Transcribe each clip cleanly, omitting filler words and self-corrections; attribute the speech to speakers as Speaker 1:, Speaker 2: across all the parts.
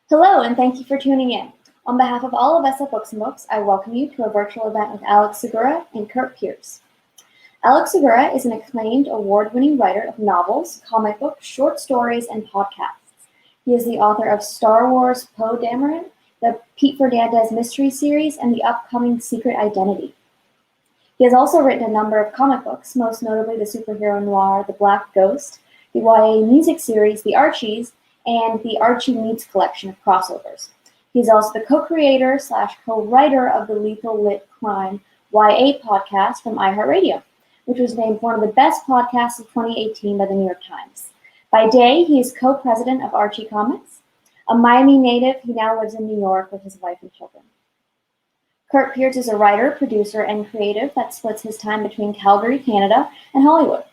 Speaker 1: Hello, and thank you for tuning in. On behalf of all of us at Books and Books, I welcome you to a virtual event with Alex Segura and Curt Pires. Alex Segura is an acclaimed, award-winning writer of novels, comic books, short stories, and podcasts. He is the author of Star Wars Poe Dameron, the Pete Fernandez mystery series, and the upcoming Secret Identity. He has also written a number of comic books, most notably the superhero noir The Black Ghost, the YA music series The Archies, and the Archie Meets collection of crossovers. He's also the co-creator/co-writer of the Lethal Lit Crime YA podcast from iHeartRadio, which was named one of the best podcasts of 2018 by the New York Times. By day, he is co-president of Archie Comics. A Miami native, he now lives in New York with his wife and children. Curt Pires is a writer, producer, and creative that splits his time between Calgary, Canada, and Hollywood.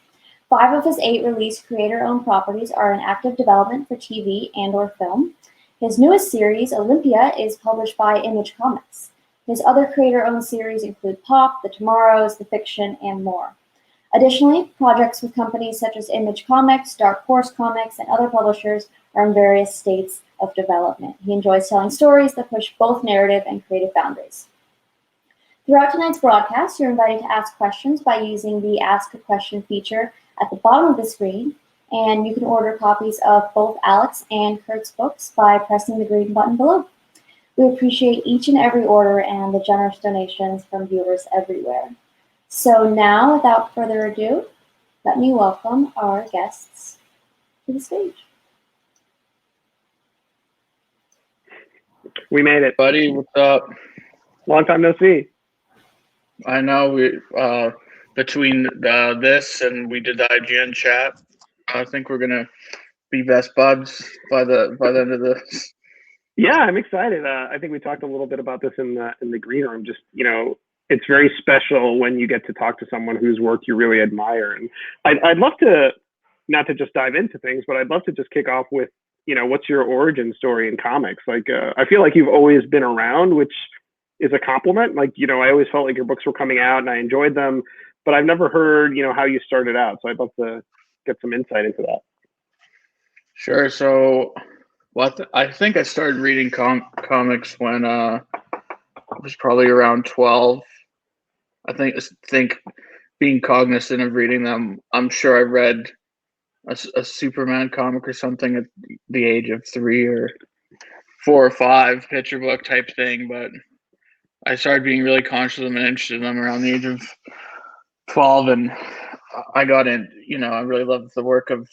Speaker 1: 5 of his 8 released creator-owned properties are in active development for TV and/or film. His newest series, Olympia, is published by Image Comics. His other creator-owned series include Pop, The Tomorrows, The Fiction, and more. Additionally, projects with companies such as Image Comics, Dark Horse Comics, and other publishers are in various states of development. He enjoys telling stories that push both narrative and creative boundaries. Throughout tonight's broadcast, you're invited to ask questions by using the Ask a Question feature at the bottom of the screen, and you can order copies of both Alex and Curt's books by pressing the green button below. We appreciate each and every order and the generous donations from viewers everywhere. So now, without further ado, let me welcome our guests to the stage.
Speaker 2: We made it.
Speaker 3: Buddy, what's up?
Speaker 2: Long time no see.
Speaker 3: I know we between this and we did the IGN chat, I think we're gonna be best buds by the end of this.
Speaker 2: Yeah, I'm excited. I think we talked a little bit about this in the green room. Just, it's very special when you get to talk to someone whose work you really admire. And I'd love to, not to just dive into things, but I'd love to just kick off with, what's your origin story in comics? Like, I feel like you've always been around, which is a compliment. Like, I always felt like your books were coming out and I enjoyed them, but I've never heard, how you started out. So I'd love to get some insight into that.
Speaker 3: Sure. So, I think I started reading comics when I was probably around 12. I think being cognizant of reading them, I'm sure I read a Superman comic or something at the age of 3 or 4 or 5, picture book type thing. But I started being really conscious of them and interested in them around the age of 12, and I got in. I really loved the work of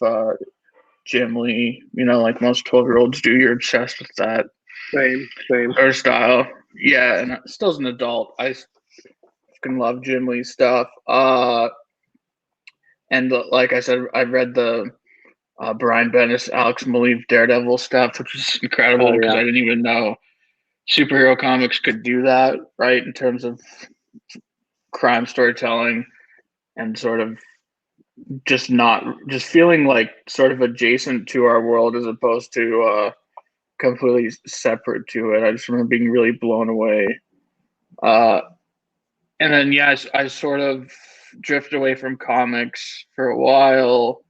Speaker 3: Jim Lee. Like most 12-year-olds do, you're obsessed with that.
Speaker 2: Same.
Speaker 3: Her style. Yeah, and still as an adult, I fucking love Jim Lee stuff. And like I said, I read the Brian Bendis, Alex Maleev Daredevil stuff, which is incredible because I didn't even know superhero comics could do that, right? In terms of crime storytelling and sort of just feeling like sort of adjacent to our world as opposed to completely separate to it. I just remember being really blown away. And then, I sort of drifted away from comics for a while.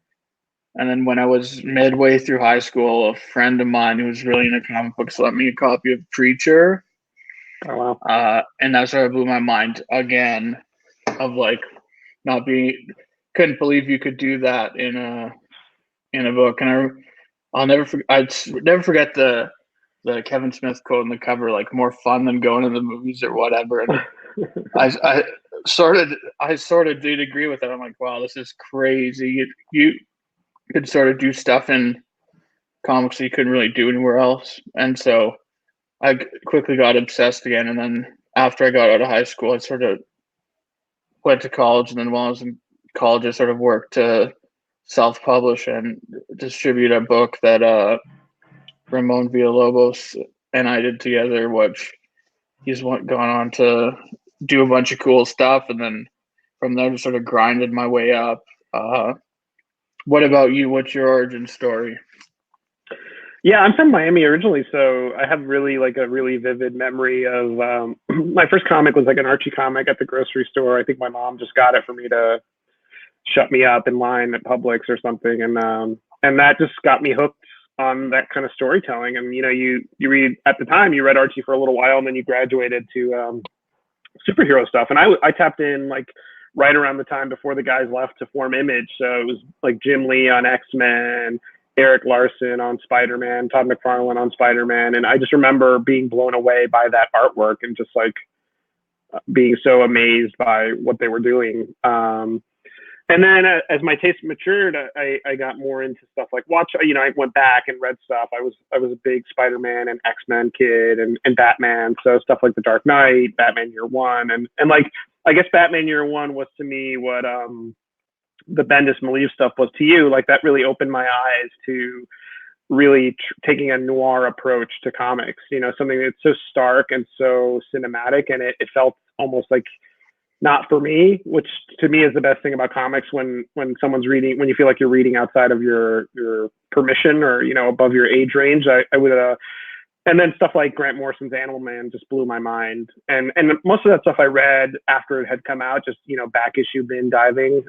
Speaker 3: And then when I was midway through high school, a friend of mine who was really into comic books lent me a copy of Preacher.
Speaker 2: Oh, wow.
Speaker 3: And that sort of blew my mind again of like couldn't believe you could do that in a book. And I'd never forget the Kevin Smith quote on the cover, like more fun than going to the movies or whatever. And I sort of did agree with that. I'm like, wow, this is crazy. You could sort of do stuff in comics that you couldn't really do anywhere else. And so I quickly got obsessed again. And then after I got out of high school, I sort of went to college. And then while I was in college, I sort of worked to self-publish and distribute a book that Ramon Villalobos and I did together, which he's gone on to do a bunch of cool stuff. And then from there, just sort of grinded my way up. What about you? What's your origin story?
Speaker 2: Yeah, I'm from Miami originally, so I have really a really vivid memory of my first comic was like an Archie comic at the grocery store. I think my mom just got it for me to shut me up in line at Publix or something, and that just got me hooked on that kind of storytelling. And you read, at the time you read Archie for a little while, and then you graduated to superhero stuff. And I tapped in like right around the time before the guys left to form Image. So it was like Jim Lee on X-Men, Eric Larson on Spider-Man, Todd McFarlane on Spider-Man. And I just remember being blown away by that artwork and just like being so amazed by what they were doing. And then as my taste matured, I got more into stuff like I went back and read stuff. I was a big Spider-Man and X-Men kid and Batman. So stuff like The Dark Knight, Batman Year One. And like, I guess Batman Year One was to me what the Bendis Malieve stuff was to you. Like, that really opened my eyes to really taking a noir approach to comics, something that's so stark and so cinematic. And it felt almost like not for me, which to me is the best thing about comics, when someone's reading, when you feel like you're reading outside of your permission or, above your age range. I would, and then stuff like Grant Morrison's Animal Man just blew my mind. And most of that stuff I read after it had come out, just, back issue bin diving.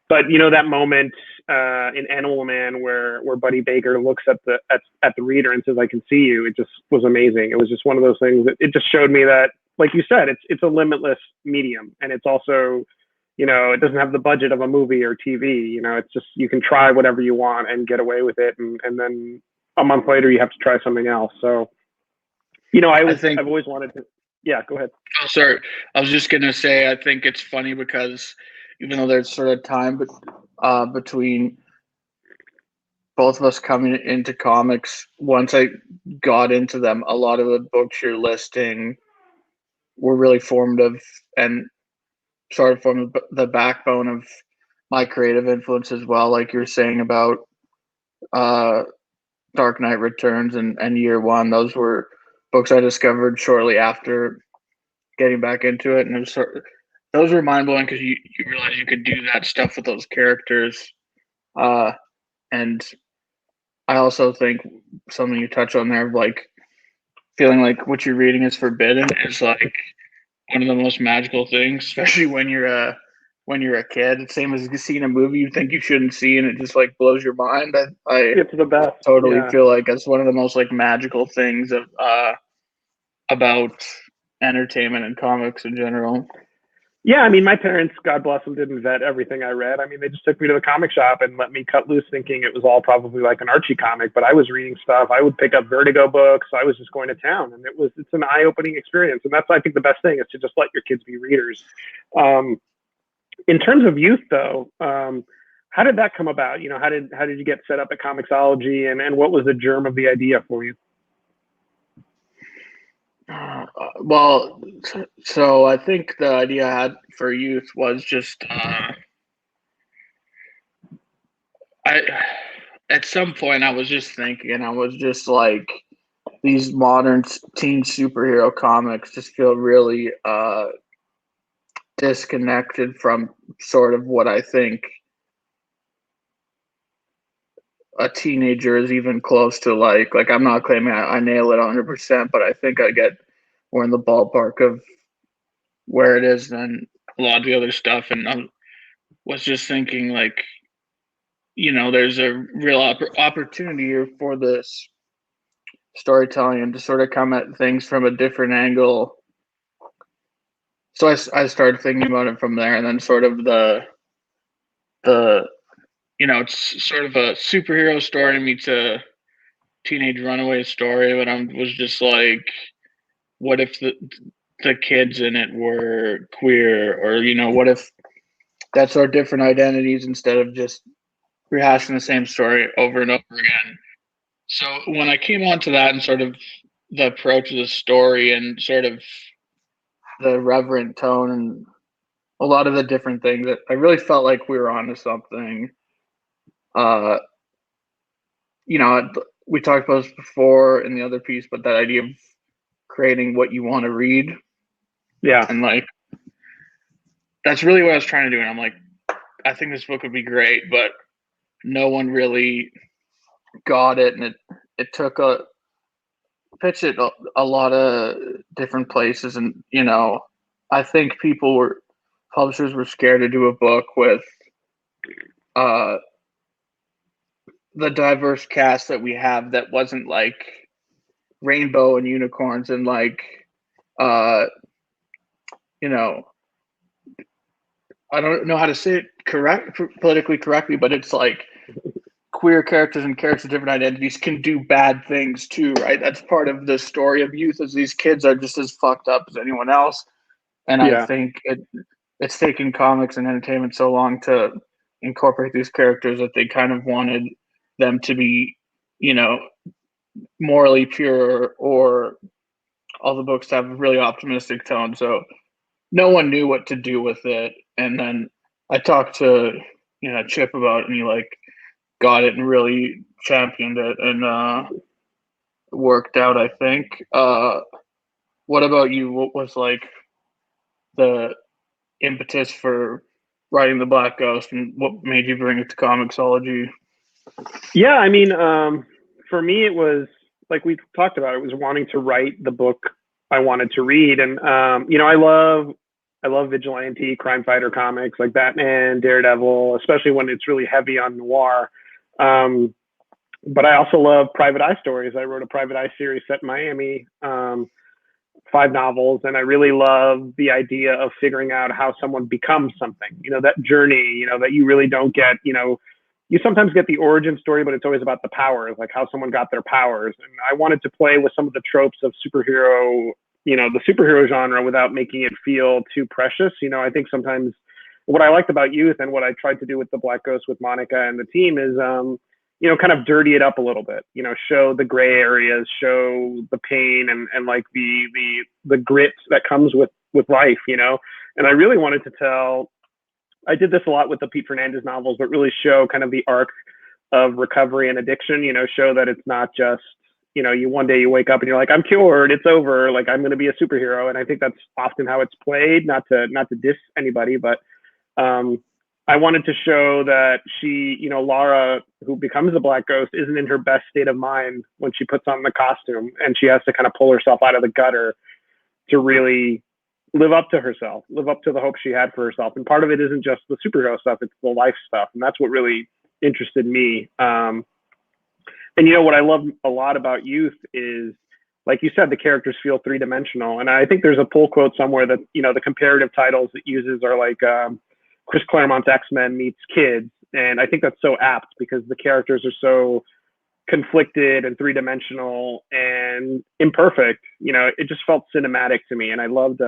Speaker 2: But that moment in Animal Man where Buddy Baker looks at the reader and says, "I can see you," it just was amazing. It was just one of those things that it just showed me that, like you said, it's a limitless medium, and it's also, it doesn't have the budget of a movie or TV. It's just, you can try whatever you want and get away with it, and then a month later you have to try something else. So, I've always wanted to. Yeah, go ahead.
Speaker 3: Oh, sorry. I was just gonna say, I think it's funny because even though there's sort of time between both of us coming into comics, once I got into them, a lot of the books you're listing were really formative and sort of formed the backbone of my creative influence as well. Like you're saying about Dark Knight Returns and Year One, those were books I discovered shortly after getting back into it, and it was those were mind-blowing because you realize you could do that stuff with those characters. And I also think something you touch on there, like feeling like what you're reading is forbidden, is like one of the most magical things, especially when you're a kid. It's same as seeing a movie you think you shouldn't see, and it just like blows your mind.
Speaker 2: It's the best.
Speaker 3: Totally feel like it's one of the most like magical things of about entertainment and comics in general.
Speaker 2: Yeah, I mean, my parents, God bless them, didn't vet everything I read. I mean, they just took me to the comic shop and let me cut loose, thinking it was all probably like an Archie comic. But I was reading stuff. I would pick up Vertigo books. I was just going to town, and it's an eye-opening experience. And that's, I think, the best thing is to just let your kids be readers. In terms of youth, though, how did that come about? How did you get set up at Comixology, and what was the germ of the idea for you?
Speaker 3: Well, so I think the idea I had for youth was just at some point I was just thinking, and I was just like, these modern teen superhero comics just feel really disconnected from sort of what I think a teenager is even close to like I'm not claiming I nail it 100%, but I think I get more in the ballpark of where it is than a lot of the other stuff. And I was just thinking, like, there's a real opportunity here for this storytelling and to sort of come at things from a different angle. So I started thinking about it from there, and then sort of the it's sort of a superhero story meets a teenage runaway story, but I was just like, what if the kids in it were queer, or what if that's our different identities instead of just rehashing the same story over and over again. So when I came onto that and sort of the approach of the story and sort of the reverent tone and a lot of the different things, that I really felt like we were onto something. We talked about this before in the other piece, but that idea of creating what you want to read.
Speaker 2: Yeah.
Speaker 3: And like, that's really what I was trying to do. And I'm like, I think this book would be great, but no one really got it. And it took pitched it a lot of different places. And, I think publishers were scared to do a book with, the diverse cast that we have that wasn't like rainbow and unicorns and like you know, I don't know how to say it politically correctly, but it's like queer characters and characters with different identities can do bad things too, right? That's part of the story of youth, as these kids are just as fucked up as anyone else. And I
Speaker 2: Yeah.
Speaker 3: think it's taken comics and entertainment so long to incorporate these characters that they kind of wanted them to be, you know, morally pure, or all the books have a really optimistic tone. So no one knew what to do with it. And then I talked to, Chip about it, and he like got it and really championed it, and worked out, I think. What about you? What was like the impetus for writing the Black Ghost, and what made you bring it to Comixology?
Speaker 2: Yeah, I mean, for me, it was like we talked about. It was wanting to write the book I wanted to read, and I love vigilante crime fighter comics like Batman, Daredevil, especially when it's really heavy on noir. But I also love private eye stories. I wrote a private eye series set in Miami, 5 novels, and I really love the idea of figuring out how someone becomes something. That journey. That you really don't get. You sometimes get the origin story, but it's always about the powers, like how someone got their powers. And I wanted to play with some of the tropes of superhero, the superhero genre without making it feel too precious. I think sometimes what I liked about youth and what I tried to do with the Black Ghost with Monica and the team is, kind of dirty it up a little bit, show the gray areas, show the pain and like the grit that comes with life, and I really wanted to tell, I did this a lot with the Pete Fernandez novels, but really show kind of the arc of recovery and addiction, show that it's not just, you one day you wake up and you're like, I'm cured, it's over, like I'm going to be a superhero. And I think that's often how it's played, not to diss anybody, but I wanted to show that she, Lara, who becomes the Black Ghost, isn't in her best state of mind when she puts on the costume, and she has to kind of pull herself out of the gutter to really live up to herself, live up to the hope she had for herself. And part of it isn't just the superhero stuff, it's the life stuff. And that's what really interested me. And what I love a lot about youth is, like you said, the characters feel 3-dimensional. And I think there's a pull quote somewhere that, the comparative titles it uses are like Chris Claremont's X-Men meets Kids. And I think that's so apt because the characters are so conflicted and 3-dimensional and imperfect. It just felt cinematic to me. And I loved,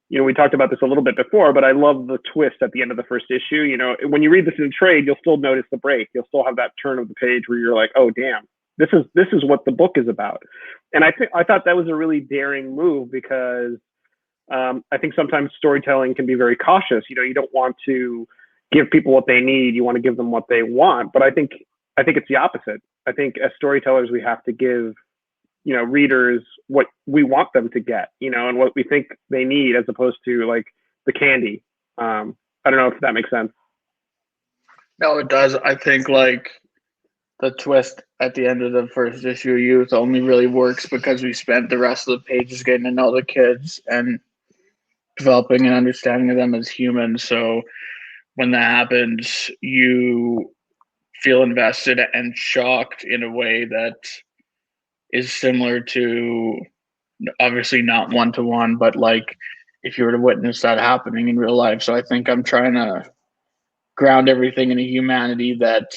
Speaker 2: we talked about this a little bit before, but I love the twist at the end of the first issue. When you read this in trade, you'll still notice the break. You'll still have that turn of the page where you're like, oh, damn, this is what the book is about. And I thought that was a really daring move because I think sometimes storytelling can be very cautious. You don't want to give people what they need. You want to give them what they want. But I think it's the opposite. I think as storytellers, we have to give, readers what we want them to get, and what we think they need, as opposed to like the candy. I don't know if that makes sense.
Speaker 3: No, it does. I think like the twist at the end of the first issue of Youth only really works because we spent the rest of the pages getting to know the kids and developing an understanding of them as humans. So when that happens, you feel invested and shocked in a way that is similar to, obviously not one-to-one, but like if you were to witness that happening in real life. So I think I'm trying to ground everything in a humanity that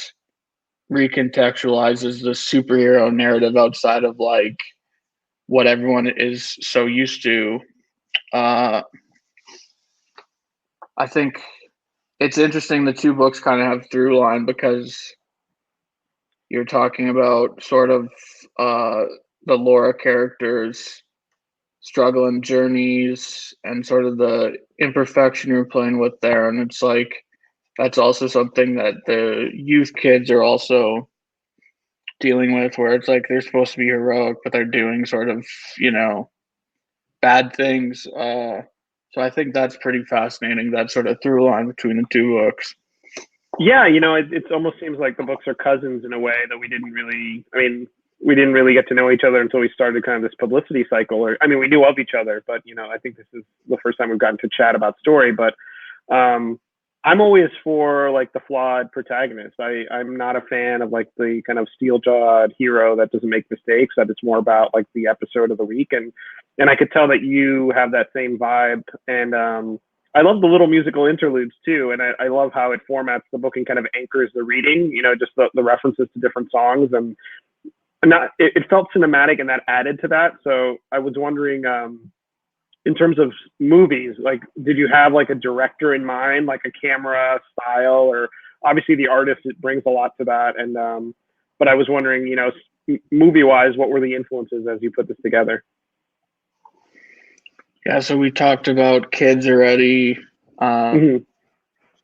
Speaker 3: recontextualizes the superhero narrative outside of like what everyone is so used to. I think it's interesting the 2 books kind of have through line because you're talking about sort of the Laura characters' struggle and journeys and sort of the imperfection you're playing with there. And it's like, that's also something that the youth kids are also dealing with, where it's like they're supposed to be heroic, but they're doing sort of, bad things. So I think that's pretty fascinating, that sort of through line between the 2 books.
Speaker 2: Yeah, it almost seems like the books are cousins in a way that we didn't really get to know each other until we started kind of this publicity cycle. We knew of each other, but I think this is the first time we've gotten to chat about story. But I'm always for like the flawed protagonist. I'm not a fan of like the kind of steel jawed hero that doesn't make mistakes. That it's more about like the episode of the week, and I could tell that you have that same vibe. And I love the little musical interludes too, and I love how it formats the book and kind of anchors the reading. You know, just the references to different songs, and not it felt cinematic, and that added to that. So I was wondering, in terms of movies, like, did you have like a director in mind, like a camera style, or obviously the artist, it brings a lot to that. And but I was wondering, you know, movie wise, what were the influences as you put this together?
Speaker 3: Yeah, so we talked about kids already.
Speaker 2: Mhm.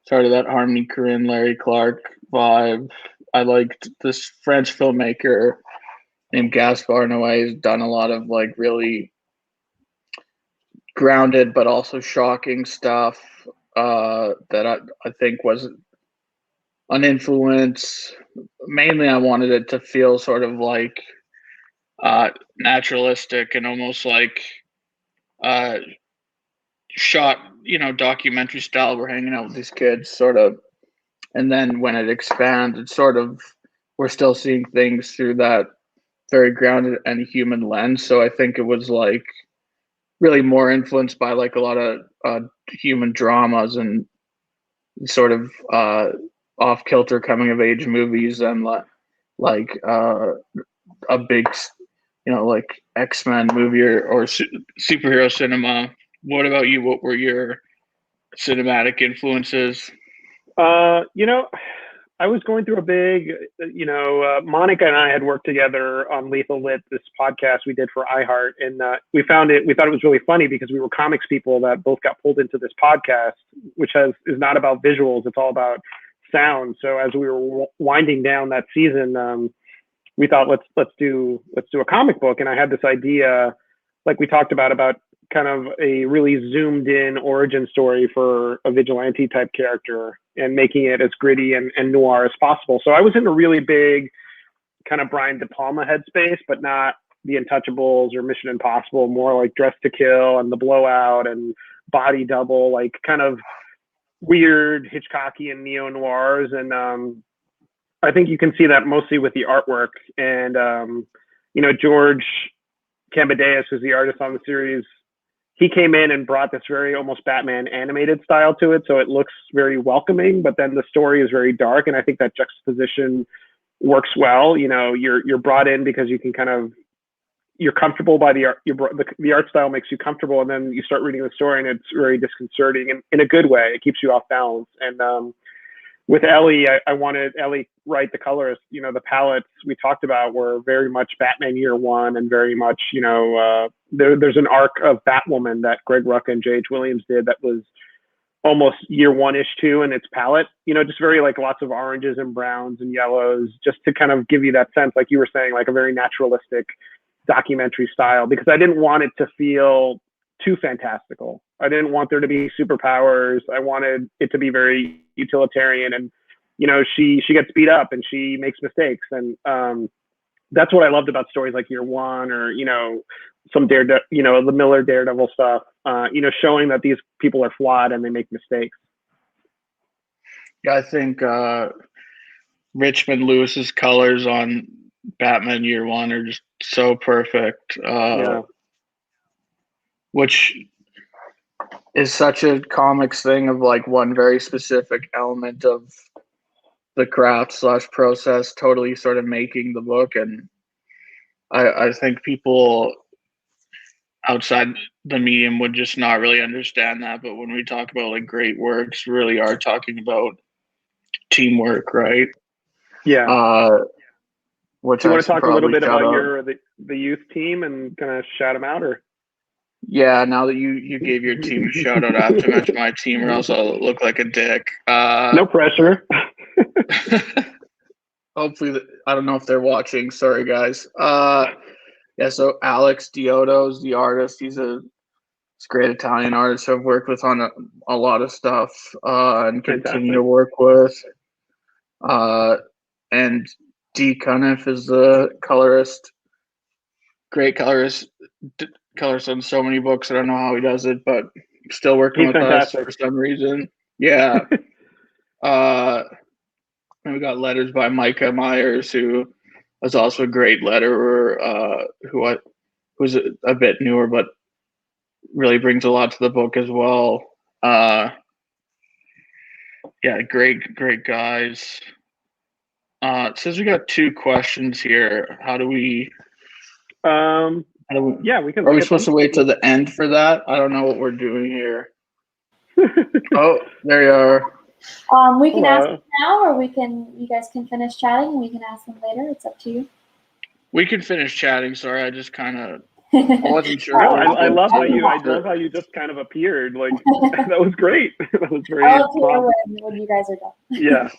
Speaker 3: Sort of that Harmony Korine, Larry Clark vibe. I liked this French filmmaker named Gaspar Noé. He's done a lot of like really grounded but also shocking stuff that I think was an influence. Mainly, I wanted it to feel sort of like naturalistic and almost like uh, shot, documentary style. We're hanging out with these kids, sort of, and then when it expands, it's sort of we're still seeing things through that very grounded and human lens. So I think it was like really more influenced by like a lot of human dramas and sort of off kilter coming of age movies and like a big, like X-Men movie or superhero cinema. What about you? What were your cinematic influences?
Speaker 2: You know, I was going through a big, Monica and I had worked together on Lethal Lit, this podcast we did for iHeart, and we thought it was really funny because we were comics people that both got pulled into this podcast, which is not about visuals, it's all about sound. So as we were winding down that season, we thought let's do a comic book, and I had this idea, like we talked about kind of a really zoomed in origin story for a vigilante type character and making it as gritty and noir as possible. So I was in a really big kind of Brian De Palma headspace, but not the Untouchables or Mission Impossible, more like Dress to Kill and The Blowout and Body Double, like kind of weird Hitchcockian neo noirs. And I think you can see that mostly with the artwork. And George Cambadeas, who's the artist on the series, he came in and brought this very almost Batman animated style to it. So it looks very welcoming, but then the story is very dark. And I think that juxtaposition works well. You know, you're brought in because you can kind of, you're comfortable by the art. The art style makes you comfortable. And then you start reading the story and it's very disconcerting and in a good way. It keeps you off balance. And with Ellie, I wanted Ellie Wright, the colorist. You know, the palettes we talked about were very much Batman Year One, and very much, there's an arc of Batwoman that Greg Rucka and J.H. Williams did that was almost Year One-ish too in its palette. You know, just very like lots of oranges and browns and yellows, just to kind of give you that sense, like you were saying, like a very naturalistic documentary style. Because I didn't want it to feel too fantastical. I didn't want there to be superpowers. I wanted it to be very utilitarian, and she gets beat up and she makes mistakes, and that's what I loved about stories like Year One, or some the Miller Daredevil stuff. Showing that these people are flawed and they make mistakes.
Speaker 3: Yeah, I think Richmond Lewis's colors on Batman Year One are just so perfect. Which is such a comics thing of like one very specific element of the craft / process totally sort of making the book. And I think people outside the medium would just not really understand that. But when we talk about like great works, we really are talking about teamwork, right?
Speaker 2: Yeah.
Speaker 3: Which
Speaker 2: Do you want to talk a little bit about
Speaker 3: the
Speaker 2: youth team and kind of shout them out, or?
Speaker 3: Yeah, now that you gave your team a shout out, I have to mention my team or else I'll look like a dick.
Speaker 2: No pressure.
Speaker 3: Hopefully, I don't know if they're watching. Sorry, guys. Yeah, so Alex Diodo's the artist. He's a great Italian artist I've worked with on a lot of stuff and continue to work with. And D. Cuniff is the colorist. Great colorist. Colors on so many books. I don't know how he does it, but still working with us for some reason. Yeah. And we got letters by Micah Myers, who was also a great letterer, who's a bit newer, but really brings a lot to the book as well. Yeah, great guys. It says we got 2 questions here. How do we?
Speaker 2: Yeah, we can.
Speaker 3: Are we supposed to wait till the end for that? I don't know what we're doing here. Oh, there you are.
Speaker 1: We can
Speaker 2: Hello.
Speaker 1: ask them now, or you guys can finish chatting and we can ask them later. It's up to you.
Speaker 3: We can finish chatting. Sorry, I just kind of I wasn't sure.
Speaker 2: No, I love how you just kind of appeared. Like that was great. That was very.
Speaker 1: I'll hear when you guys are done.
Speaker 2: Yeah.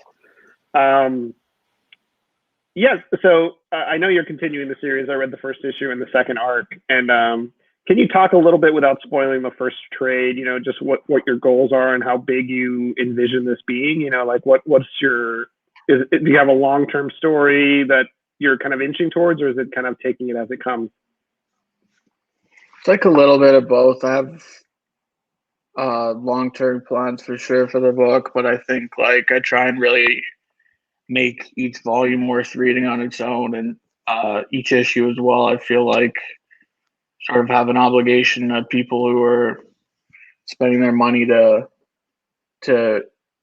Speaker 2: Yes. So I know you're continuing the series. I read the first issue and the second arc, and can you talk a little bit without spoiling the first trade? You know, just what your goals are and how big you envision this being. You know, like what's your do you have a long-term story that you're kind of inching towards, or is it kind of taking it as it comes?
Speaker 3: It's like a little bit of both. I have long-term plans for sure for the book, but I think like I try and really make each volume worth reading on its own, and each issue as well. I feel like sort of have an obligation to people who are spending their money to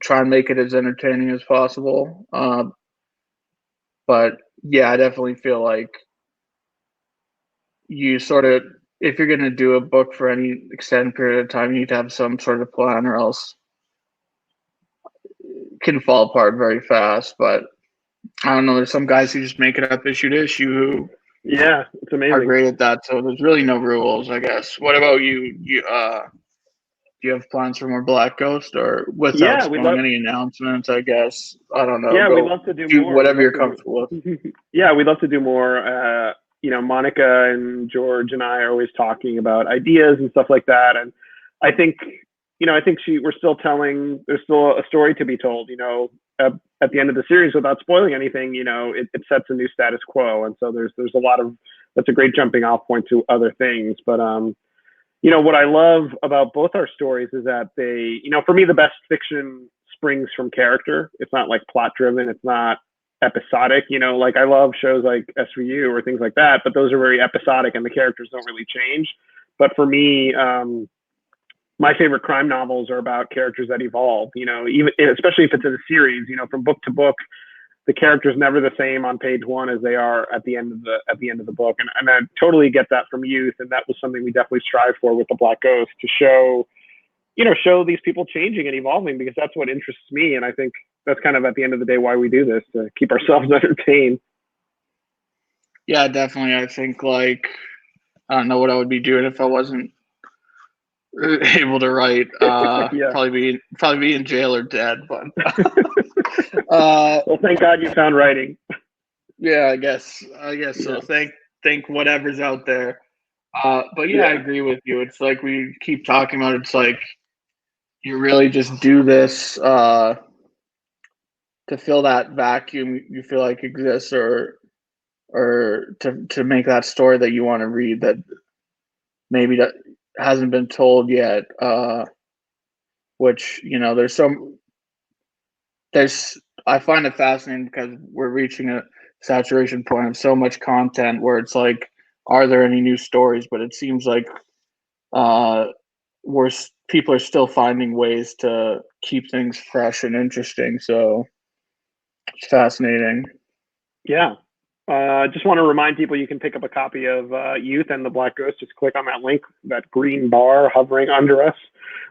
Speaker 3: try and make it as entertaining as possible. But yeah, I definitely feel like you sort of, if you're going to do a book for any extended period of time, you need to have some sort of plan, or else it can fall apart very fast. But I don't know. There's some guys who just make it up issue to issue who
Speaker 2: It's amazing.
Speaker 3: are great at that. So there's really no rules, I guess. What about you? Do you have plans for more Black Ghost, or without spoiling any announcements? I guess I don't know.
Speaker 2: Yeah, we'd love to do more.
Speaker 3: Whatever you're comfortable with.
Speaker 2: Yeah, we'd love to do more. You know, Monica and George and I are always talking about ideas and stuff like that. And I think, we're still there's still a story to be told, you know, at the end of the series without spoiling anything, you know, it sets a new status quo. And so there's a lot of, that's a great jumping off point to other things. But, you know, what I love about both our stories is that they, you know, for me, the best fiction springs from character. It's not like plot driven. It's not episodic. You know, like I love shows like SVU or things like that, but those are very episodic and the characters don't really change. But for me, my favorite crime novels are about characters that evolve, you know, even especially if it's in a series, you know, from book to book, the character's never the same on page 1 as they are at the end of the book. And I totally get that from Youth. And that was something we definitely strive for with the Black Ghost, to show these people changing and evolving, because that's what interests me. And I think that's kind of at the end of the day why we do this, to keep ourselves entertained.
Speaker 3: Yeah, definitely. I think like, I don't know what I would be doing if I wasn't able to write.
Speaker 2: Yeah.
Speaker 3: Probably be in jail or dead. But
Speaker 2: well, thank God you found writing.
Speaker 3: Yeah, I guess so. Thank whatever's out there. But yeah, I agree with you. It's like we keep talking about. It's like you really just do this to fill that vacuum you feel like exists, or to make that story that you want to read that maybe that hasn't been told yet. Which, you know, I find it fascinating because we're reaching a saturation point of so much content where it's like, are there any new stories? But it seems like people are still finding ways to keep things fresh and interesting. So it's fascinating.
Speaker 2: Yeah. Just want to remind people you can pick up a copy of Youth and the Black Ghost. Just click on that link, that green bar hovering under us.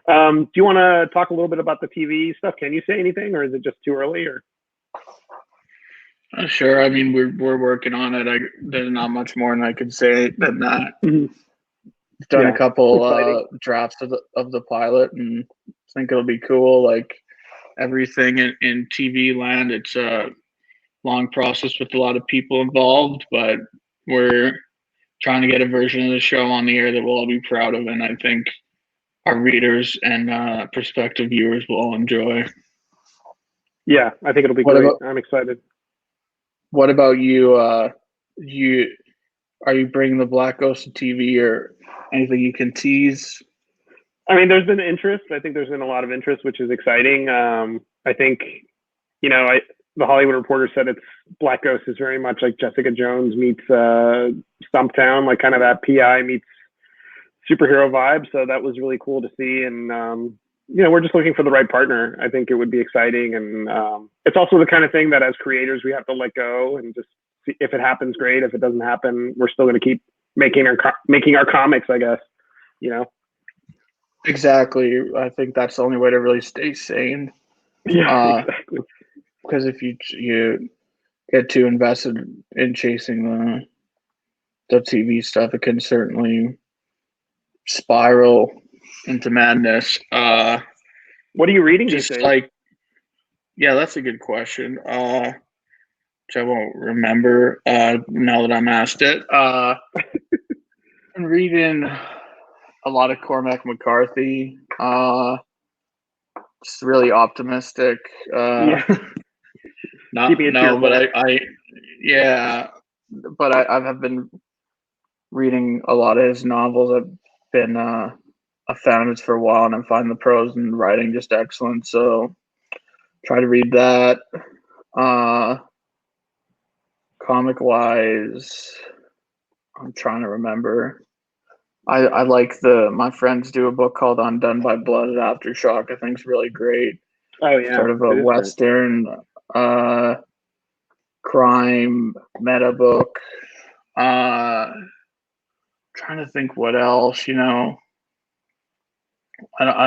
Speaker 2: Do you want to talk a little bit about the TV stuff? Can you say anything, or is it just too early? Or
Speaker 3: sure. I mean, we're working on it. There's not much more than I could say than that.
Speaker 2: Mm-hmm.
Speaker 3: Done a couple drafts of the pilot, and I think it'll be cool. Like everything in TV land, it's a long process with a lot of people involved, but we're trying to get a version of the show on the air that we'll all be proud of, and I think our readers and prospective viewers will all enjoy.
Speaker 2: Yeah, I think it'll be great. I'm excited.
Speaker 3: What about you? Are you bringing the Black Ghost to TV, or anything you can tease?
Speaker 2: I mean, there's been interest. I think there's been a lot of interest, which is exciting. I think, the Hollywood Reporter said it's Black Ghost is very much like Jessica Jones meets Stumptown, like kind of that PI meets superhero vibe. So that was really cool to see. And, we're just looking for the right partner. I think it would be exciting. And it's also the kind of thing that as creators, we have to let go and just see if it happens, great. If it doesn't happen, we're still going to keep making our comics, I guess,
Speaker 3: Exactly. I think that's the only way to really stay sane.
Speaker 2: Yeah, exactly.
Speaker 3: Because if you get too invested in chasing the TV stuff, it can certainly spiral into madness.
Speaker 2: What are you reading these
Speaker 3: Just
Speaker 2: days?
Speaker 3: like, yeah, that's a good question. Which I won't remember now that I'm asked it. I'm reading a lot of Cormac McCarthy. It's really optimistic.
Speaker 2: Yeah.
Speaker 3: But I have been reading a lot of his novels. I've been a fan of his for a while, and I'm finding the prose and writing just excellent. So try to read that. Comic wise, I'm trying to remember. I like my friends do a book called Undone by Blood at Aftershock. I think it's really great.
Speaker 2: Oh yeah,
Speaker 3: Sort of a Western crime meta book. Trying to think what else, I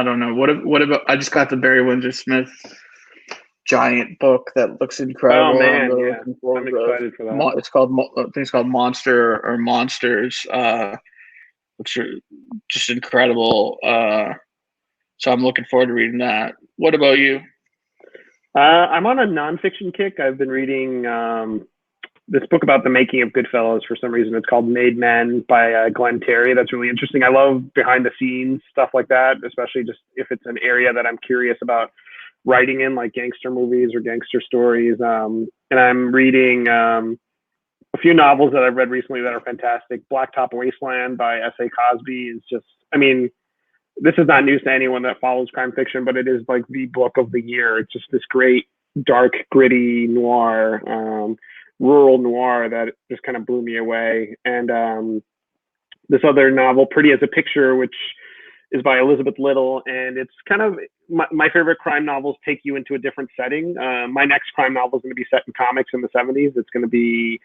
Speaker 3: don't know. What about? I just got the Barry Windsor Smith giant book that looks incredible.
Speaker 2: Oh man,
Speaker 3: I'm really
Speaker 2: yeah.
Speaker 3: looking forward
Speaker 2: I'm excited for that.
Speaker 3: I think it's called Monster or Monsters, which are just incredible. So I'm looking forward to reading that. What about you?
Speaker 2: I'm on a nonfiction kick. I've been reading this book about the making of Goodfellas. For some reason, it's called Made Men by Glenn Terry. That's really interesting. I love behind the scenes stuff like that, especially just if it's an area that I'm curious about writing in, like gangster movies or gangster stories. And I'm reading a few novels that I've read recently that are fantastic. Blacktop Wasteland by S.A. Cosby is just, I mean, this is not news to anyone that follows crime fiction, but it is like the book of the year. It's just this great, dark, gritty noir, rural noir that just kind of blew me away. And this other novel, Pretty as a Picture, which is by Elizabeth Little, and it's kind of my favorite crime novels take you into a different setting. My next crime novel is going to be set in comics in the 70s. It's going to be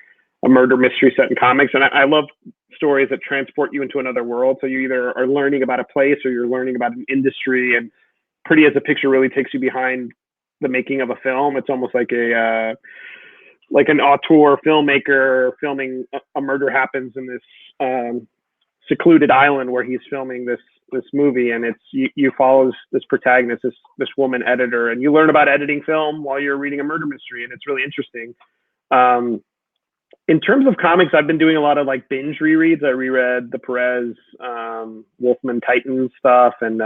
Speaker 2: a murder mystery set in comics, and I love stories that transport you into another world. So you either are learning about a place or you're learning about an industry. And Pretty as a Picture really takes you behind the making of a film. It's almost like like an auteur filmmaker filming a murder happens in this secluded island where he's filming this movie, and it's you follow this protagonist, this woman editor, and you learn about editing film while you're reading a murder mystery, and it's really interesting. In terms of comics, I've been doing a lot of like binge rereads. I reread the Pires, Wolfman Titan stuff, and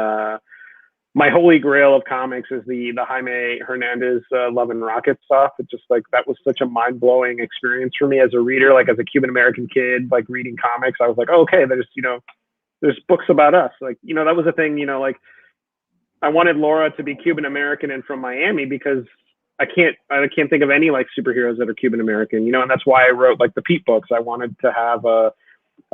Speaker 2: my holy grail of comics is the Jaime Hernandez Love and Rocket stuff. It's just like that was such a mind blowing experience for me as a reader, like as a Cuban American kid, like reading comics. I was like, oh, okay, there's books about us. Like, that was a thing, like I wanted Laura to be Cuban American and from Miami because I can't think of any like superheroes that are Cuban American, and that's why I wrote like the Pete books. I wanted to have a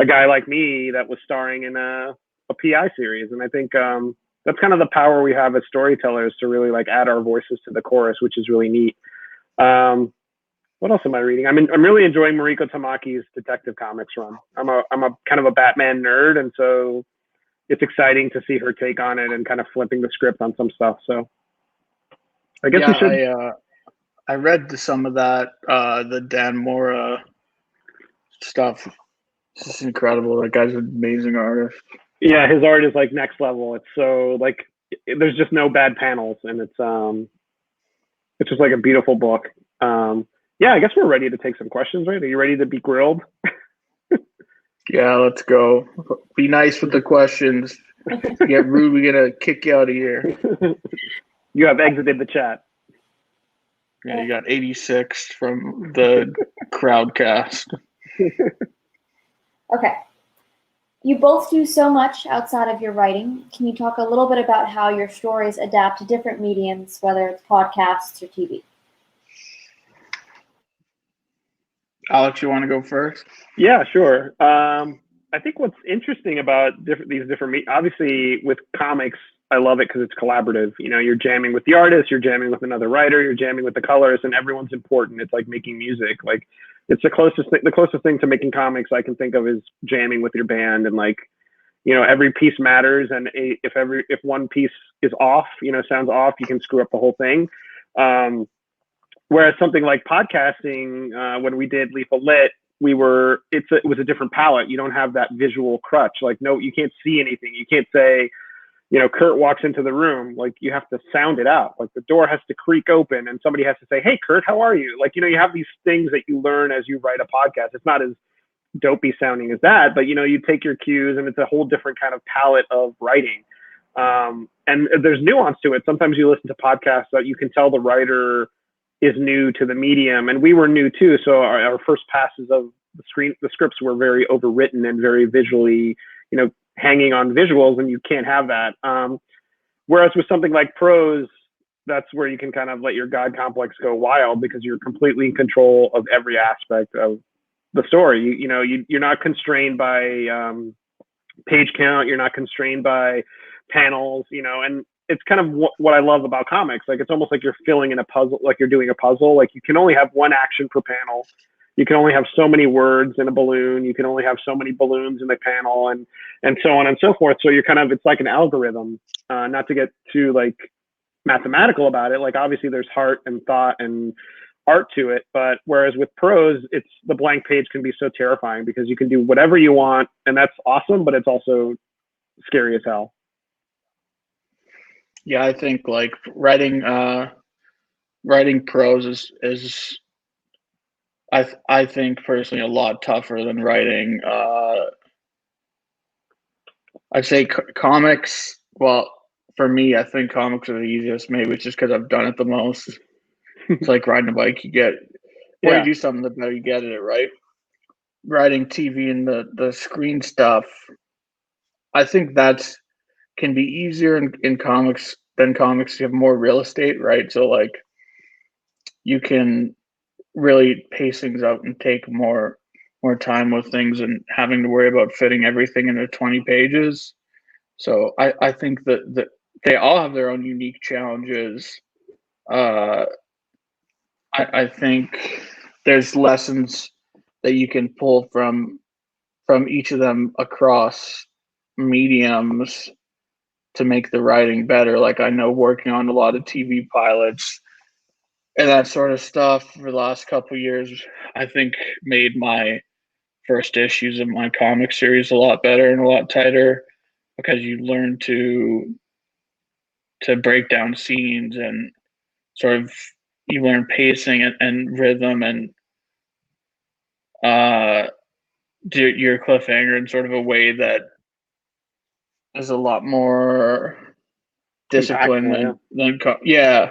Speaker 2: guy like me that was starring in a PI series. And I think that's kind of the power we have as storytellers to really like add our voices to the chorus, which is really neat. What else am I reading? I'm really enjoying Mariko Tamaki's Detective Comics run. I'm a kind of a Batman nerd, and so it's exciting to see her take on it and kind of flipping the script on some stuff. So I guess we should.
Speaker 3: I read some of that, the Dan Mora stuff. It's just incredible. That guy's an amazing artist.
Speaker 2: Yeah, his art is like next level. It's so like there's just no bad panels, and it's just like a beautiful book. Yeah, I guess we're ready to take some questions, right? Are you ready to be grilled?
Speaker 3: Yeah, let's go. Be nice with the questions. If you get rude, we're gonna kick you out of here.
Speaker 2: You have exited the chat.
Speaker 3: Yeah, you got 86 from the crowdcast.
Speaker 1: Okay. You both do so much outside of your writing. Can you talk a little bit about how your stories adapt to different mediums, whether it's podcasts or TV?
Speaker 3: Alex, you want to go first?
Speaker 2: Yeah, sure. I think what's interesting about these different, obviously with comics, I love it because it's collaborative. You know, you're jamming with the artist, you're jamming with another writer, you're jamming with the colorist, and everyone's important. It's like making music. Like, it's the closest thing to making comics I can think of is jamming with your band, and like, you know, every piece matters, and if one piece is off, you know, sounds off, you can screw up the whole thing. Whereas something like podcasting, when we did Lethal Lit, it was a different palette. You don't have that visual crutch. Like, no, you can't see anything. You can't say, you know, Curt walks into the room. Like, you have to sound it out. Like, the door has to creak open and somebody has to say, hey, Curt, how are you? Like, you know, you have these things that you learn as you write a podcast. It's not as dopey sounding as that, but, you know, you take your cues and it's a whole different kind of palette of writing. And there's nuance to it. Sometimes you listen to podcasts that you can tell the writer is new to the medium, and we were new too. So our first passes of the scripts were very overwritten and very visually, you know, hanging on visuals, and you can't have that. Whereas with something like prose, that's where you can kind of let your God complex go wild because you're completely in control of every aspect of the story. You're not constrained by page count. You're not constrained by panels, you know, and it's kind of what I love about comics. Like, it's almost like you're filling in a puzzle, like you're doing a puzzle. Like, you can only have one action per panel. You can only have so many words in a balloon. You can only have so many balloons in the panel, and so on and so forth. So it's like an algorithm, not to get too like mathematical about it. Like, obviously there's heart and thought and art to it. But whereas with prose, it's the blank page can be so terrifying because you can do whatever you want, and that's awesome, but it's also scary as hell.
Speaker 3: Yeah, I think like writing prose is I think personally a lot tougher than writing. I'd say comics. Well, for me, I think comics are the easiest. Maybe it's just because I've done it the most. It's like riding a bike. You
Speaker 2: Yeah.
Speaker 3: you do something, the better you get at it, right? Writing TV and the screen stuff, I think that's can be easier in comics than comics. You have more real estate, right? So like you can really pace things out and take more time with things and having to worry about fitting everything into 20 pages. So I think that they all have their own unique challenges. I think there's lessons that you can pull from each of them across mediums to make the writing better. Like, I know working on a lot of TV pilots and that sort of stuff for the last couple of years, I think made my first issues of my comic series a lot better and a lot tighter because you learn to break down scenes and sort of you learn pacing and rhythm and do your cliffhanger in sort of a way that is a lot more disciplined than yeah.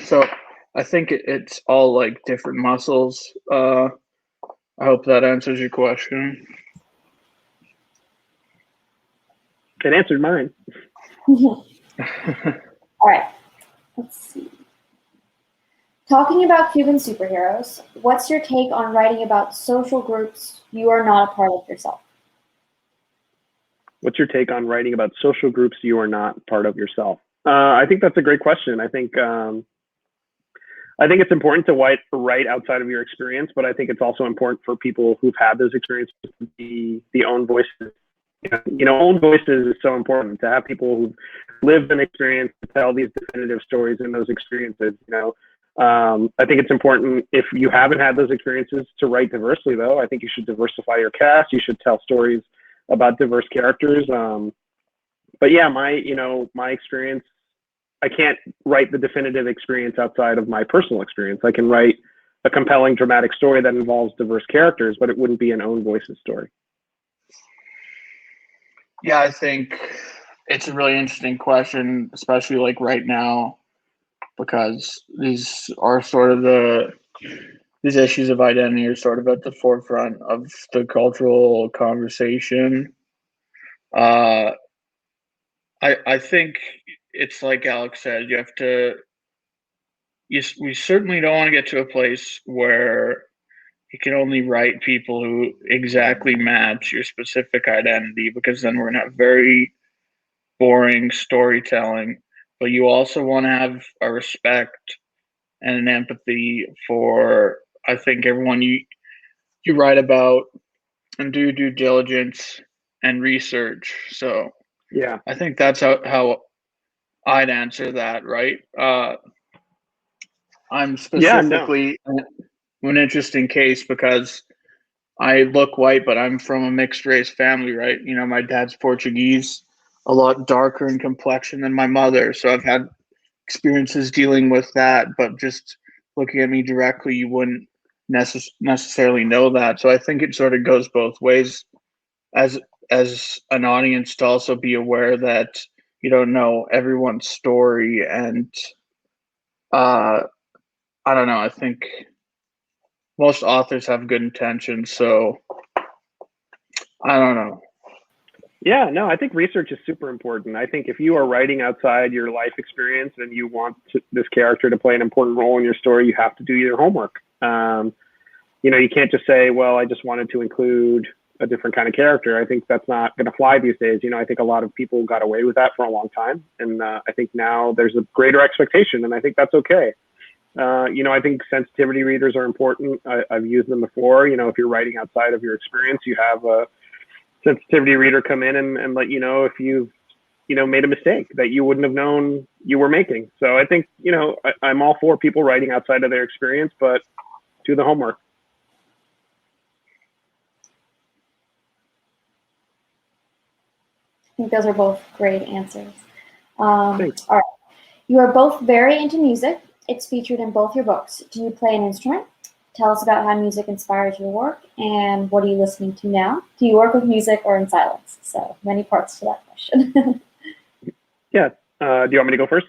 Speaker 3: So I think it's all like different muscles. I hope that answers your question.
Speaker 2: It answered mine.
Speaker 1: All right, let's see. Talking about Cuban superheroes, what's your take on writing about social groups you are not a part of yourself?
Speaker 2: What's your take on writing about social groups you are not part of yourself? I think that's a great question. I think it's important to write outside of your experience, but I think it's also important for people who've had those experiences to be the own voices. You know, own voices is so important to have people who've lived an experience to tell these definitive stories in those experiences. You know, I think it's important if you haven't had those experiences to write diversely, though. I think you should diversify your cast. You should tell stories about diverse characters. But yeah, my experience, I can't write the definitive experience outside of my personal experience. I can write a compelling dramatic story that involves diverse characters, but it wouldn't be an own voices story.
Speaker 3: Yeah, I think it's a really interesting question, especially like right now, because these are sort of these issues of identity are sort of at the forefront of the cultural conversation. I think it's like Alex said, you have to. We certainly don't want to get to a place where you can only write people who exactly match your specific identity, because then we're gonna have very boring storytelling. But you also want to have a respect and an empathy for, I think, everyone you write about, and do due diligence and research. So
Speaker 2: Yeah.
Speaker 3: I think that's how I'd answer that, right? I'm
Speaker 2: Yeah. No.
Speaker 3: specifically an interesting case because I look white, but I'm from a mixed race family, right? You know, my dad's Portuguese, a lot darker in complexion than my mother. So I've had experiences dealing with that, but just looking at me directly, you wouldn't necessarily know that. So I think it sort of goes both ways as as an audience, to also be aware that you don't know everyone's story. And uh, I don't know. I think most authors have good intentions, so I don't know.
Speaker 2: Yeah, no, I think research is super important. I think if you are writing outside your life experience and you want this character to play an important role in your story, you have to do your homework. You can't just say, well, I just wanted to include a different kind of character. I think that's not going to fly these days. I think a lot of people got away with that for a long time. And I think now there's a greater expectation, and I think that's okay. I think sensitivity readers are important. I've used them before. If you're writing outside of your experience, you have a sensitivity reader come in and let you know if you've made a mistake that you wouldn't have known you were making. So I think I'm all for people writing outside of their experience, but do the homework.
Speaker 1: I think those are both great answers. All
Speaker 2: Thanks.
Speaker 1: right. You are both very into music. It's featured in both your books. Do you play an instrument? Tell us about how music inspires your work, and what are you listening to now? Do you work with music or in silence? So many parts to that question.
Speaker 2: Yeah. Do you want me to go first?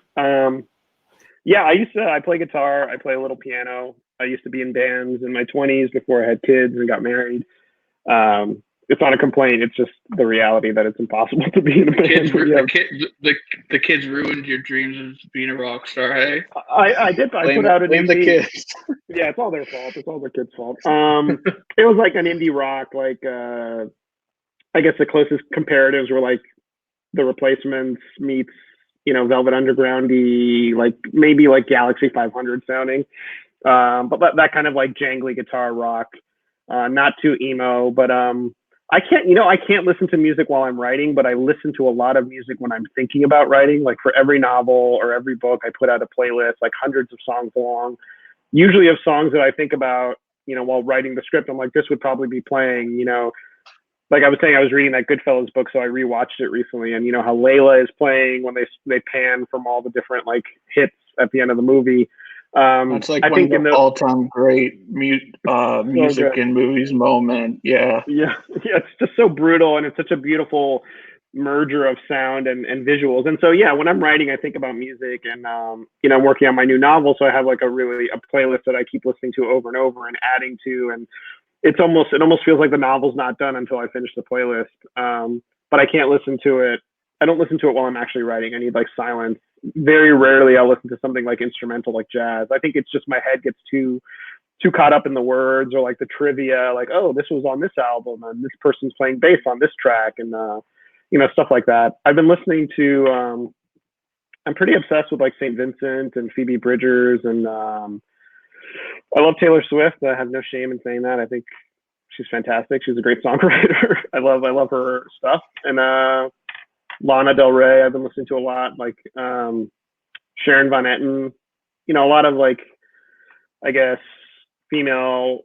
Speaker 2: Yeah, I play guitar. I play a little piano. I used to be in bands in my 20s before I had kids and got married. It's not a complaint. It's just the reality that it's impossible to be in a band.
Speaker 3: The kids ruined your dreams of being a rock star. Hey,
Speaker 2: I did. I put out an
Speaker 3: blame the
Speaker 2: indie.
Speaker 3: kids.
Speaker 2: Yeah, it's all their fault. It's all the kids' fault. It was like an indie rock. Like I guess the closest comparatives were like the Replacements meets Velvet Underground-y, like maybe like Galaxy 500 sounding. But that kind of like jangly guitar rock. Not too emo, but I can't listen to music while I'm writing, but I listen to a lot of music when I'm thinking about writing. Like for every novel or every book, I put out a playlist, like hundreds of songs long, usually of songs that I think about, while writing the script. I'm like, this would probably be playing, like I was saying, I was reading that Goodfellas book, so I rewatched it recently, and how Layla is playing when they pan from all the different like hits at the end of the movie.
Speaker 3: That's like one of the all-time great music in movies moment. Yeah.
Speaker 2: It's just so brutal, and it's such a beautiful merger of sound and visuals. And so yeah, when I'm writing, I think about music, and I'm working on my new novel, so I have like a playlist that I keep listening to over and over and adding to, and it almost feels like the novel's not done until I finish the playlist. But I can't listen to it. I don't listen to it while I'm actually writing. I need like silence. Very rarely I'll listen to something like instrumental, like jazz. I think it's just my head gets too caught up in the words or like the trivia, like, oh, this was on this album and this person's playing bass on this track, and stuff like that. I've been listening to I'm pretty obsessed with like St. Vincent and Phoebe Bridgers, and I love Taylor Swift. I have no shame in saying that. I think she's fantastic. She's a great songwriter. I love her stuff. And Lana Del Rey, I've been listening to a lot, like Sharon Van Etten, a lot of like, I guess, female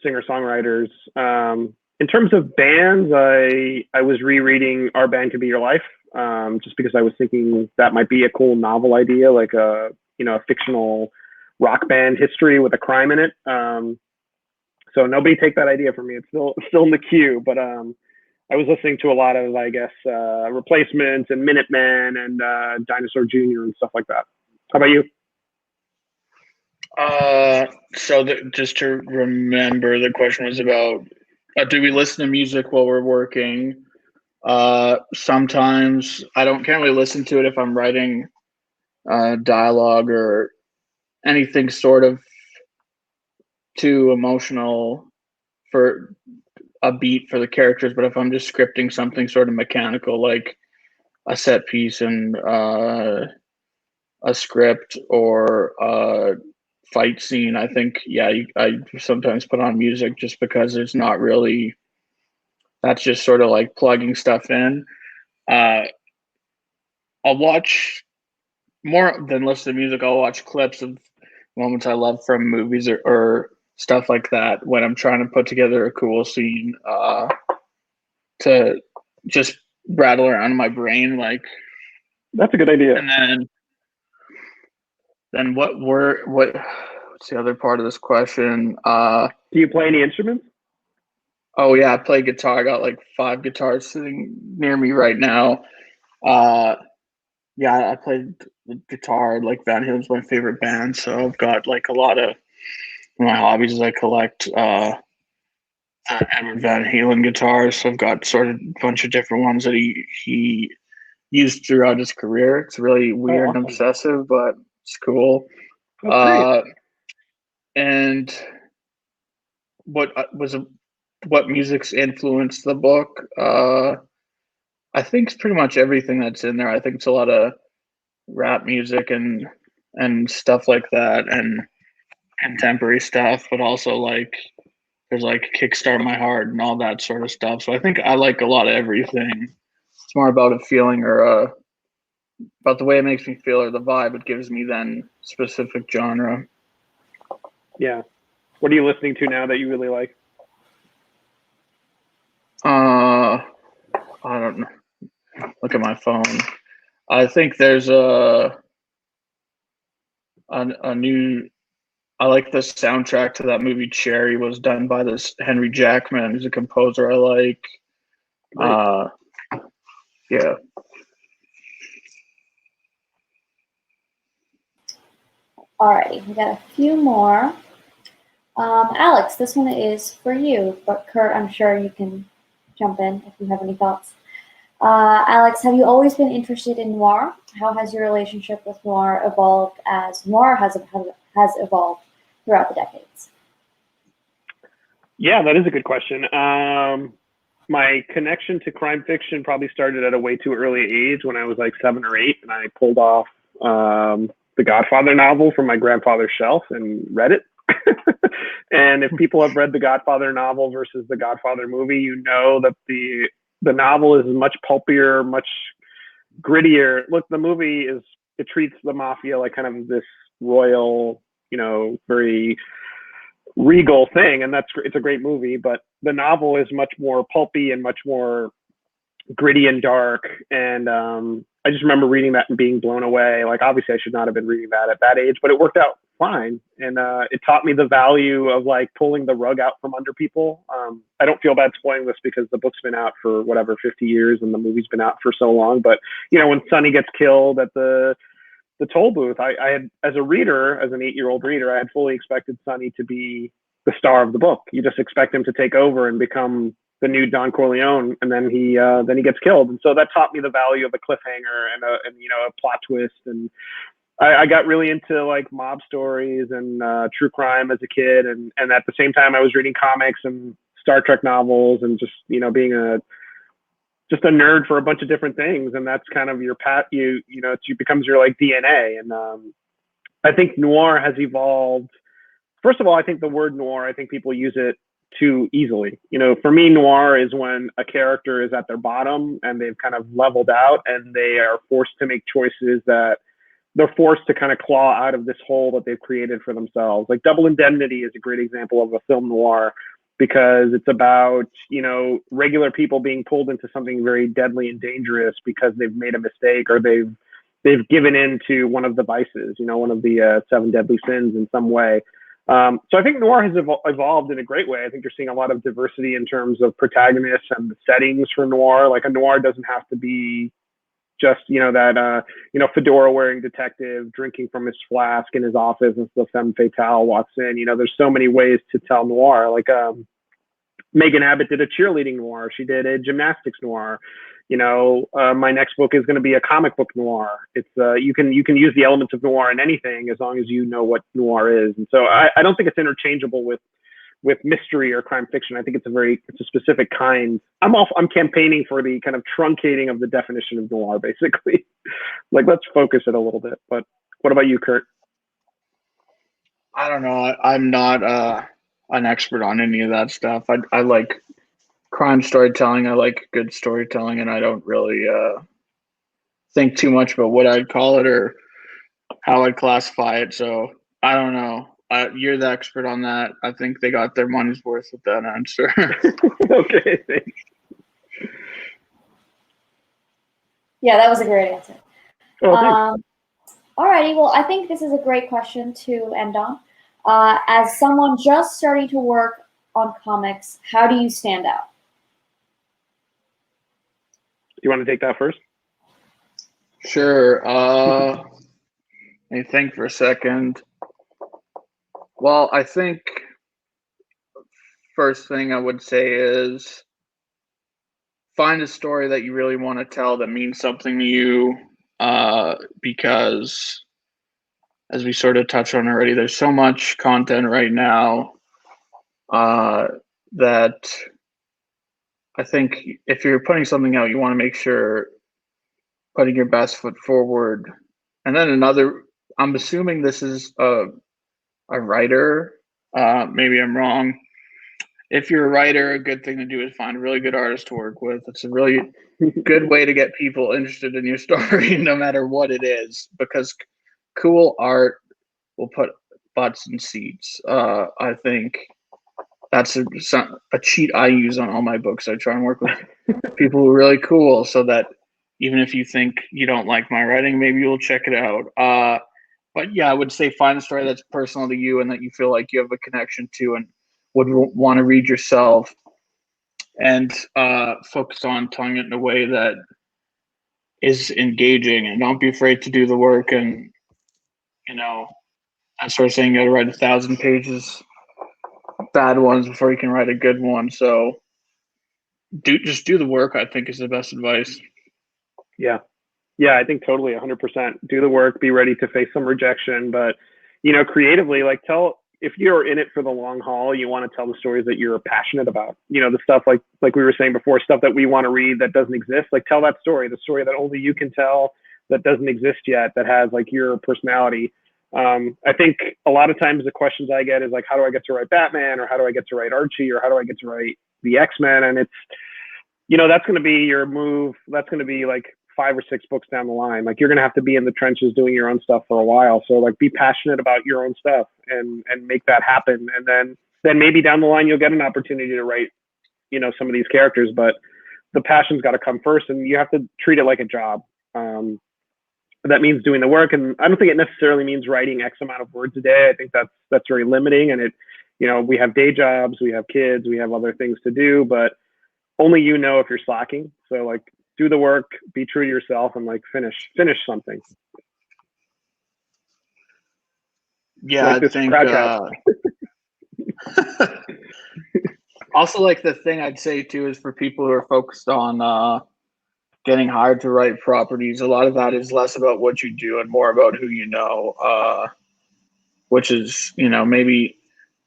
Speaker 2: singer-songwriters. In terms of bands, I was rereading Our Band Could Be Your Life, just because I was thinking that might be a cool novel idea, like a fictional rock band history with a crime in it. So nobody take that idea from me. It's still in the queue, but I was listening to a lot of, I guess, Replacements and Minutemen and Dinosaur Jr. and stuff like that. How about you?
Speaker 3: Just to remember, the question was about do we listen to music while we're working? Sometimes I can't really listen to it if I'm writing dialogue or anything sort of too emotional for a beat for the characters. But if I'm just scripting something sort of mechanical, like a set piece and a script or a fight scene, I think, I sometimes put on music just because it's not really, that's just sort of like plugging stuff in. I'll watch more than listen to music. I'll watch clips of moments I love from movies or stuff like that when I'm trying to put together a cool scene to just rattle around in my brain. Like,
Speaker 2: that's a good idea.
Speaker 3: And then what's the other part of this question?
Speaker 2: Do you play any instruments?
Speaker 3: Oh yeah, I play guitar. I got like 5 guitars sitting near me right now. Yeah, I played the guitar. Like Van Halen's my favorite band, so I've got like a lot of my hobbies is I collect Edward Van Halen guitars. So I've got sort of a bunch of different ones that he used throughout his career. It's really weird and obsessive, but it's cool.
Speaker 2: That's great.
Speaker 3: And what music's influenced the book? I think it's pretty much everything that's in there. I think it's a lot of rap music and stuff like that, and contemporary stuff, but also like there's like Kickstart My Heart and all that sort of stuff. So I think I like a lot of everything. It's more about a feeling or about the way it makes me feel or the vibe it gives me than specific genre.
Speaker 2: Yeah. What are you listening to now that you really like?
Speaker 3: I don't know. Look at my phone. I think there's a new. I like the soundtrack to that movie Cherry was done by this Henry Jackman, who's a composer I like.
Speaker 2: Right.
Speaker 3: Yeah.
Speaker 1: Alrighty, we got a few more. Alex, this one is for you, but Curt, I'm sure you can jump in if you have any thoughts. Alex, have you always been interested in noir? How has your relationship with noir evolved as noir has evolved throughout the decades?
Speaker 2: Yeah, that is a good question. My connection to crime fiction probably started at a way too early age when I was like 7 or 8, and I pulled off the Godfather novel from my grandfather's shelf and read it. And if people have read the Godfather novel versus the Godfather movie, you know that the novel is much pulpier, much grittier. Look, the movie it treats the mafia like kind of this royal, very regal thing, and it's a great movie. But the novel is much more pulpy and much more gritty and dark. And I just remember reading that and being blown away. Like, obviously I should not have been reading that at that age, but it worked out fine. And it taught me the value of like pulling the rug out from under people. I don't feel bad spoiling this because the book's been out for 50 years and the movie's been out for so long. But when Sonny gets killed at the toll booth, I had, as a reader, as an 8-year-old reader, I had fully expected Sonny to be the star of the book. You just expect him to take over and become the new Don Corleone, and then he gets killed. And so that taught me the value of a cliffhanger and a plot twist. And I got really into like mob stories and true crime as a kid, and at the same time I was reading comics and Star Trek novels and just being just a nerd for a bunch of different things. And that's kind of your path. It becomes your like DNA. And I think noir has evolved. First of all, I think the word noir, I think people use it too easily. For me, noir is when a character is at their bottom and they've kind of leveled out and they are forced to make choices that they're forced to kind of claw out of this hole that they've created for themselves. Like Double Indemnity is a great example of a film noir, because it's about, regular people being pulled into something very deadly and dangerous because they've made a mistake or they've given in to one of the vices, one of the 7 deadly sins in some way. So I think noir has evolved in a great way. I think you're seeing a lot of diversity in terms of protagonists and the settings for noir. Like a noir doesn't have to be just, that, fedora wearing detective drinking from his flask in his office and the femme fatale walks in. There's so many ways to tell noir. Like Megan Abbott did a cheerleading noir. She did a gymnastics noir. my next book is going to be a comic book noir. It's you can use the elements of noir in anything as long as you know what noir is. And so I don't think it's interchangeable with mystery or crime fiction. I think it's a specific kind. I'm campaigning for the kind of truncating of the definition of noir, basically. Like, let's focus it a little bit. But what about you, Curt?
Speaker 3: I don't know. I'm not an expert on any of that stuff. I like crime storytelling. I like good storytelling, and I don't really think too much about what I'd call it or how I'd classify it. So I don't know. You're the expert on that. I think they got their money's worth with that answer.
Speaker 2: Okay, thanks.
Speaker 1: Yeah, that was a great answer.
Speaker 2: Oh,
Speaker 1: Alrighty, well, I think this is a great question to end on. As someone just starting to work on comics, how do you stand out?
Speaker 2: You want to take that first?
Speaker 3: Sure. Let me think for a second. Well, I think first thing I would say is find a story that you really want to tell that means something to you, because as we sort of touched on already, there's so much content right now that I think if you're putting something out, you want to make sure putting your best foot forward. And then I'm assuming this is a writer. Maybe I'm wrong. If you're a writer, a good thing to do is find a really good artist to work with. It's a really good way to get people interested in your story, no matter what it is, because cool art will put butts in seats. I think that's a cheat I use on all my books. I try and work with people who are really cool so that even if you think you don't like my writing, maybe you'll check it out. But yeah, I would say find a story that's personal to you and that you feel like you have a connection to and would want to read yourself, and focus on telling it in a way that is engaging, and don't be afraid to do the work. And I sort of saying you got to write 1,000 pages, bad ones, before you can write a good one. So just do the work, I think, is the best advice.
Speaker 2: Yeah, I think totally 100%. Do the work, be ready to face some rejection, but creatively, like, if you're in it for the long haul, you want to tell the stories that you're passionate about. The stuff like we were saying before, stuff that we want to read that doesn't exist. Like, tell that story, the story that only you can tell, that doesn't exist yet, that has like your personality. I think a lot of times the questions I get is like, how do I get to write Batman, or how do I get to write Archie, or how do I get to write the X-Men? And it's, that's going to be your move. That's going to be like 5 or 6 books down the line. Like, you're going to have to be in the trenches doing your own stuff for a while. So like, be passionate about your own stuff and make that happen. And then maybe down the line, you'll get an opportunity to write, some of these characters, but the passion's got to come first, and you have to treat it like a job. That means doing the work. And I don't think it necessarily means writing X amount of words a day. I think that's very limiting. And we have day jobs, we have kids, we have other things to do, but only if you're slacking. So like, do the work, be true to yourself, and like finish something.
Speaker 3: Yeah, like, I think also, like, the thing I'd say too is for people who are focused on getting hired to write properties, a lot of that is less about what you do and more about who you know, which is maybe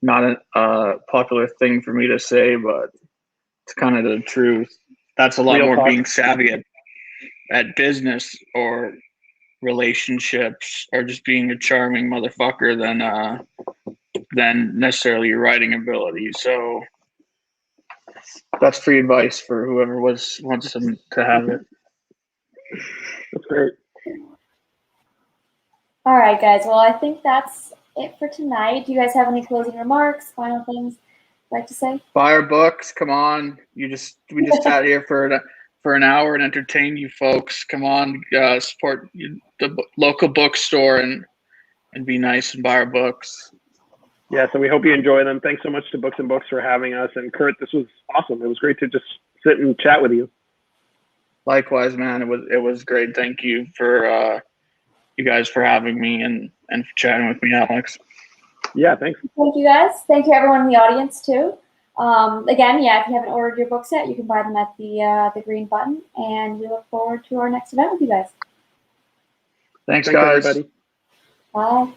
Speaker 3: not a popular thing for me to say, but it's kind of the truth. That's a lot more being savvy at business or relationships, or just being a charming motherfucker than necessarily your writing ability. So that's free advice for whoever wants them to have it.
Speaker 2: That's great.
Speaker 1: All right, guys. Well, I think that's it for tonight. Do you guys have any closing remarks, final things you'd like to say?
Speaker 3: Buy our books. Come on. We just sat here for an hour and entertained you folks. Come on, support the local bookstore and be nice and buy our books.
Speaker 2: Yeah, so we hope you enjoy them. Thanks so much to Books and Books for having us. And Curt, this was awesome. It was great to just sit and chat with you.
Speaker 3: Likewise, man. It was great. Thank you for you guys for having me and for chatting with me, Alex.
Speaker 2: Yeah, thanks.
Speaker 1: Thank you, guys. Thank you, everyone in the audience, too. Again, yeah, if you haven't ordered your books yet, you can buy them at the green button. And we look forward to our next event with you guys.
Speaker 3: Thanks
Speaker 2: Thanks,
Speaker 3: guys.
Speaker 2: everybody.
Speaker 1: Bye.